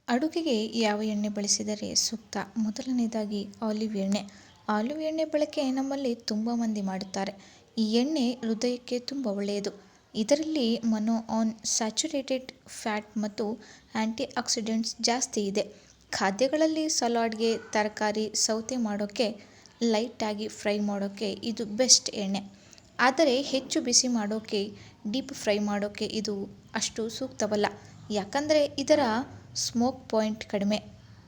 ಅಡುಗೆಗೆ ಯಾವ ಎಣ್ಣೆ ಬಳಸಿದರೆ ಸೂಕ್ತ? ಮೊದಲನೇದಾಗಿ ಆಲಿವ್ ಎಣ್ಣೆ. ಆಲಿವ್ ಎಣ್ಣೆ ಬಳಕೆ ನಮ್ಮಲ್ಲಿ ತುಂಬ ಮಂದಿ ಮಾಡುತ್ತಾರೆ. ಈ ಎಣ್ಣೆ ಹೃದಯಕ್ಕೆ ತುಂಬ ಒಳ್ಳೆಯದು. ಇದರಲ್ಲಿ ಸ್ಯಾಚುರೇಟೆಡ್ ಫ್ಯಾಟ್ ಮತ್ತು ಆಂಟಿ ಆಕ್ಸಿಡೆಂಟ್ಸ್ ಜಾಸ್ತಿ ಇದೆ. ಖಾದ್ಯಗಳಲ್ಲಿ ಸಲಾಡ್ಗೆ, ತರಕಾರಿ, ಸೌತೆ ಮಾಡೋಕ್ಕೆ, ಲೈಟಾಗಿ ಫ್ರೈ ಮಾಡೋಕ್ಕೆ ಇದು ಬೆಸ್ಟ್ ಎಣ್ಣೆ. ಆದರೆ ಹೆಚ್ಚು ಬಿಸಿ ಮಾಡೋಕ್ಕೆ, ಡೀಪ್ ಫ್ರೈ ಮಾಡೋಕ್ಕೆ ಇದು ಅಷ್ಟು ಸೂಕ್ತವಲ್ಲ. ಯಾಕಂದರೆ ಇದರ ಸ್ಮೋಕ್ ಪಾಯಿಂಟ್ ಕಡಿಮೆ.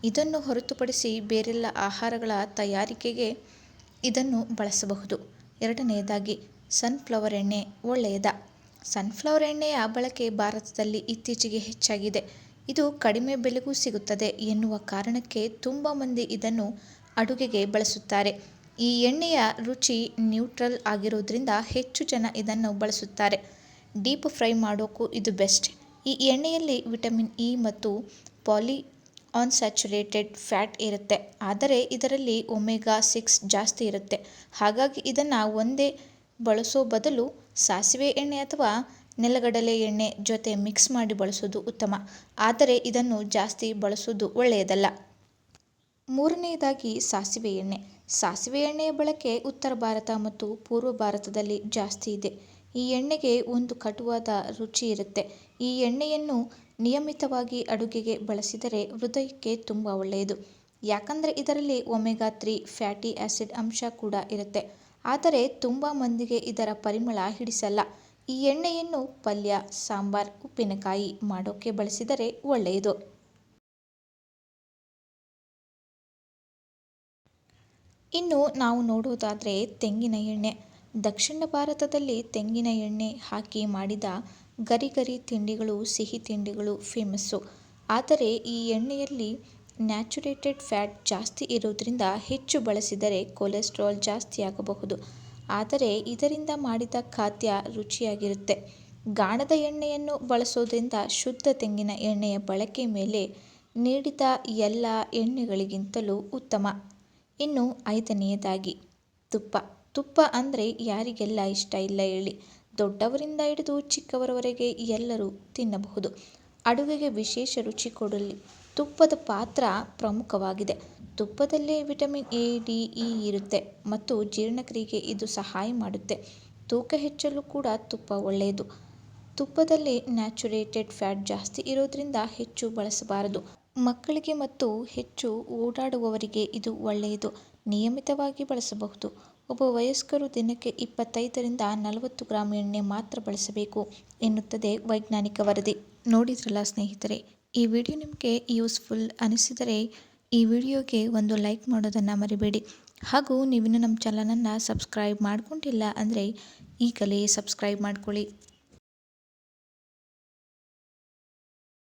ಇದನ್ನು ಹೊರತುಪಡಿಸಿ ಬೇರೆಲ್ಲ ಆಹಾರಗಳ ತಯಾರಿಕೆಗೆ ಇದನ್ನು ಬಳಸಬಹುದು. ಎರಡನೆಯದಾಗಿ ಸನ್ಫ್ಲವರ್ ಎಣ್ಣೆ ಒಳ್ಳೆಯದ? ಸನ್ಫ್ಲವರ್ ಎಣ್ಣೆಯ ಬಳಕೆ ಭಾರತದಲ್ಲಿ ಇತ್ತೀಚೆಗೆ ಹೆಚ್ಚಾಗಿದೆ. ಇದು ಕಡಿಮೆ ಬೆಲೆಗೂ ಸಿಗುತ್ತದೆ ಎನ್ನುವ ಕಾರಣಕ್ಕೆ ತುಂಬ ಮಂದಿ ಇದನ್ನು ಅಡುಗೆಗೆ ಬಳಸುತ್ತಾರೆ. ಈ ಎಣ್ಣೆಯ ರುಚಿ ನ್ಯೂಟ್ರಲ್ ಆಗಿರೋದ್ರಿಂದ ಹೆಚ್ಚು ಜನ ಇದನ್ನು ಬಳಸುತ್ತಾರೆ. ಡೀಪ್ ಫ್ರೈ ಮಾಡೋಕ್ಕೂ ಇದು ಬೆಸ್ಟ್. ಈ ಎಣ್ಣೆಯಲ್ಲಿ ವಿಟಮಿನ್ ಇ ಮತ್ತು ಪಾಲಿಅನ್ಸ್ಯಾಚುರೇಟೆಡ್ ಫ್ಯಾಟ್ ಇರುತ್ತೆ. ಆದರೆ ಇದರಲ್ಲಿ ಒಮೆಗಾ-6 ಜಾಸ್ತಿ ಇರುತ್ತೆ. ಹಾಗಾಗಿ ಇದನ್ನು ಒಂದೇ ಬಳಸೋ ಬದಲು ಸಾಸಿವೆ ಎಣ್ಣೆ ಅಥವಾ ನೆಲಗಡಲೆ ಎಣ್ಣೆ ಜೊತೆ ಮಿಕ್ಸ್ ಮಾಡಿ ಬಳಸೋದು ಉತ್ತಮ. ಆದರೆ ಇದನ್ನು ಜಾಸ್ತಿ ಬಳಸೋದು ಒಳ್ಳೆಯದಲ್ಲ. ಮೂರನೆಯದಾಗಿ ಸಾಸಿವೆ ಎಣ್ಣೆ. ಸಾಸಿವೆ ಎಣ್ಣೆಯ ಬಳಕೆ ಉತ್ತರ ಭಾರತ ಮತ್ತು ಪೂರ್ವ ಭಾರತದಲ್ಲಿ ಜಾಸ್ತಿ ಇದೆ. ಈ ಎಣ್ಣೆಗೆ ಒಂದು ಕಟುವಾದ ರುಚಿ ಇರುತ್ತೆ. ಈ ಎಣ್ಣೆಯನ್ನು ನಿಯಮಿತವಾಗಿ ಅಡುಗೆಗೆ ಬಳಸಿದರೆ ಹೃದಯಕ್ಕೆ ತುಂಬ ಒಳ್ಳೆಯದು. ಯಾಕಂದರೆ ಇದರಲ್ಲಿ ಒಮೆಗಾ-3 ಫ್ಯಾಟಿ ಆಸಿಡ್ ಅಂಶ ಕೂಡ ಇರುತ್ತೆ. ಆದರೆ ತುಂಬ ಮಂದಿಗೆ ಇದರ ಪರಿಮಳ ಹಿಡಿಸಲ್ಲ. ಈ ಎಣ್ಣೆಯನ್ನು ಪಲ್ಯ, ಸಾಂಬಾರ್, ಉಪ್ಪಿನಕಾಯಿ ಮಾಡೋಕ್ಕೆ ಬಳಸಿದರೆ ಒಳ್ಳೆಯದು. ಇನ್ನು ನಾವು ನೋಡೋದಾದರೆ ತೆಂಗಿನ ಎಣ್ಣೆ. ದಕ್ಷಿಣ ಭಾರತದಲ್ಲಿ ತೆಂಗಿನ ಎಣ್ಣೆ ಹಾಕಿ ಮಾಡಿದ ಗರಿ ಗರಿ ತಿಂಡಿಗಳು, ಸಿಹಿ ತಿಂಡಿಗಳು ಫೇಮಸ್ಸು. ಆದರೆ ಈ ಎಣ್ಣೆಯಲ್ಲಿ ನ್ಯಾಚುರೇಟೆಡ್ ಫ್ಯಾಟ್ ಜಾಸ್ತಿ ಇರೋದ್ರಿಂದ ಹೆಚ್ಚು ಬಳಸಿದರೆ ಕೊಲೆಸ್ಟ್ರಾಲ್ ಜಾಸ್ತಿಯಾಗಬಹುದು. ಆದರೆ ಇದರಿಂದ ಮಾಡಿದ ಖಾದ್ಯ ರುಚಿಯಾಗಿರುತ್ತೆ. ಗಾಣದ ಎಣ್ಣೆಯನ್ನು ಬಳಸೋದ್ರಿಂದ ಶುದ್ಧ ತೆಂಗಿನ ಎಣ್ಣೆಯ ಬಳಕೆ ಮೇಲೆ ನೀಡಿದ ಎಲ್ಲ ಎಣ್ಣೆಗಳಿಗಿಂತಲೂ ಉತ್ತಮ. ಇನ್ನು ಐದನೆಯದಾಗಿ ತುಪ್ಪ. ತುಪ್ಪ ಅಂದರೆ ಯಾರಿಗೆಲ್ಲ ಇಷ್ಟ ಇಲ್ಲ ಹೇಳಿ. ದೊಡ್ಡವರಿಂದ ಹಿಡಿದು ಚಿಕ್ಕವರವರೆಗೆ ಎಲ್ಲರೂ ತಿನ್ನಬಹುದು. ಅಡುಗೆಗೆ ವಿಶೇಷ ರುಚಿ ಕೊಡಲಿ ತುಪ್ಪದ ಪಾತ್ರ ಪ್ರಮುಖವಾಗಿದೆ. ತುಪ್ಪದಲ್ಲೇ ವಿಟಮಿನ್ ಎ, ಡಿ, ಇ ಇರುತ್ತೆ ಮತ್ತು ಜೀರ್ಣಕ್ರಿಯೆಗೆ ಇದು ಸಹಾಯ ಮಾಡುತ್ತೆ. ತೂಕ ಹೆಚ್ಚಲು ಕೂಡ ತುಪ್ಪ ಒಳ್ಳೆಯದು. ತುಪ್ಪದಲ್ಲಿ ನ್ಯಾಚುರೇಟೆಡ್ ಫ್ಯಾಟ್ ಜಾಸ್ತಿ ಇರೋದ್ರಿಂದ ಹೆಚ್ಚು ಬಳಸಬಾರದು. ಮಕ್ಕಳಿಗೆ ಮತ್ತು ಹೆಚ್ಚು ಓಡಾಡುವವರಿಗೆ ಇದು ಒಳ್ಳೆಯದು. ನಿಯಮಿತವಾಗಿ ಬಳಸಬಹುದು. ಒಬ್ಬ ವಯಸ್ಕರು ದಿನಕ್ಕೆ 25ರಿಂದ 40 ಗ್ರಾಂ ಎಣ್ಣೆ ಮಾತ್ರ ಬಳಸಬೇಕು ಎನ್ನುತ್ತದೆ ವೈಜ್ಞಾನಿಕ ವರದಿ. ನೋಡಿದ್ರಲ್ಲ ಸ್ನೇಹಿತರೆ, ಈ ವಿಡಿಯೋ ನಿಮಗೆ ಯೂಸ್ಫುಲ್ ಅನಿಸಿದರೆ ಈ ವಿಡಿಯೋಗೆ ಒಂದು ಲೈಕ್ ಮಾಡೋದನ್ನು ಮರಿಬೇಡಿ. ಹಾಗೂ ನೀವಿನ್ನೂ ನಮ್ಮ ಚಾನಲನ್ನು ಸಬ್ಸ್ಕ್ರೈಬ್ ಮಾಡ್ಕೊಂಡಿಲ್ಲ ಅಂದರೆ ಈಗಲೇ ಸಬ್ಸ್ಕ್ರೈಬ್ ಮಾಡ್ಕೊಳ್ಳಿ.